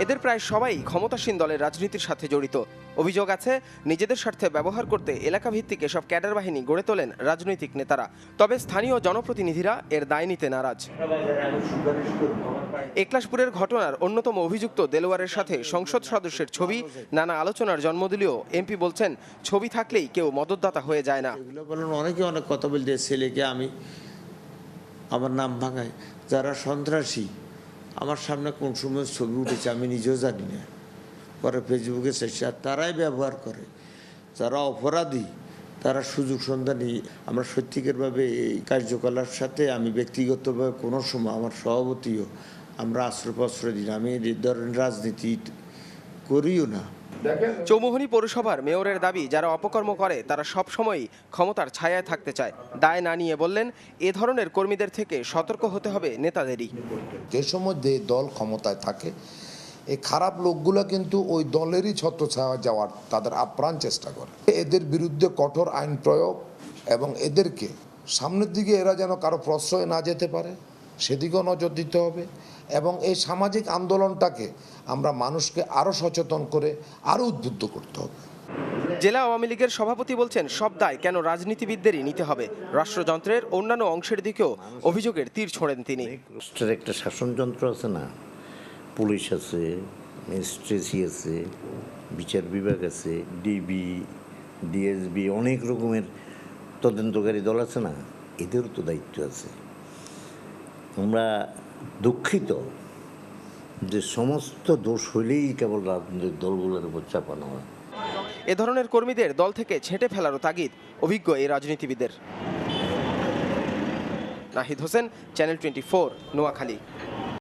এদের প্রায় সবাই ক্ষমতাসীন দলের রাজনীতির সাথে জড়িত। অভিযোগ আছে, নিজেদের স্বার্থে ব্যবহার করতে এলাকা ভিত্তিক এসব ক্যাডার বাহিনী গড়ে তোলেন রাজনৈতিক নেতারা। তবে স্থানীয় জনপ্রতিনিধিরা এর দায় নিতে নারাজ। একলাশপুরের ঘটনার অন্যতম অভিযুক্ত দেলোয়ারের সাথে সংসদ সদস্যের ছবি নানা আলোচনার জন্ম দিলেও এমপি বলছেন, ছবি থাকলেই কেউ মদতদাতা হয়ে যায় না। অনেকে অনেক কথা বলতে ছেলেকে আমি আমার নাম ভাঙায়, যারা সন্ত্রাসী আমার সামনে কোন সময় ছবি উঠেছে আমি নিজেও জানি না, পরে ফেসবুকে চেষ্টা তারাই ব্যবহার করে। যারা অপরাধী তারা সুযোগ সন্ধানী। আমরা সত্যিকারভাবে এই কার্যকলাপ সাথে আমি ব্যক্তিগতভাবে কোনো সময় আমার সভাপতিও আমরা আশ্রয় প্রশ্রয় দিই না, আমি এই ধরনের রাজনীতি করিও না। চৌমুহনী পৌরসভার মেয়রের দাবি, যারা অপকর্ম করে তারা সবসময়ই ক্ষমতার ছায়ায় থাকতে চায়। দায় না নিয়ে বললেন, এ ধরনের কর্মীদের থেকে সতর্ক হতে হবে নেতাদেরই। যে সময় দল ক্ষমতায় থাকে এই খারাপ লোকগুলো কিন্তু ওই দলেরই ছত্রছায়া যাওয়ার তাদের আপ্রাণ চেষ্টা করে। এদের বিরুদ্ধে কঠোর আইন প্রয়োগ এবং এদেরকে সামনের দিকে এরা যেন কারো প্রশ্রয় না যেতে পারে সেদিকেও নজর দিতে হবে। এবং এই সামাজিক আন্দোলনটাকে আমরা মানুষকে আরও সচেতন করে আরও উদ্বুদ্ধ করতে হবে। জেলা আওয়ামী লীগের সভাপতি বলছেন, সব দায় কেন রাজনীতিবিদদেরই নিতে হবে। রাষ্ট্রযন্ত্রের অন্যান্য অংশের দিকেও অভিযোগের তীর ছোড়েন তিনি। রাষ্ট্রের একটা শাসনযন্ত্র আছে না, পুলিশ আছে, ম্যাজিস্ট্রেসি আছে, বিচার বিভাগ আছে, ডিবি, ডিএসবি, অনেক রকমের তদন্তকারী দল আছে না, এদেরও তো দায়িত্ব আছে। আমরা দুঃখিত যে সমস্ত দোষ হইলেই কেবল রাজনৈতিক দলগুলোর উপর চাপানো হয়। এ ধরনের কর্মীদের দল থেকে ছেঁটে ফেলারও তাগিদ অভিজ্ঞ এই রাজনীতিবিদের। নাহিদ হোসেন, চ্যানেল 24, নোয়াখালী।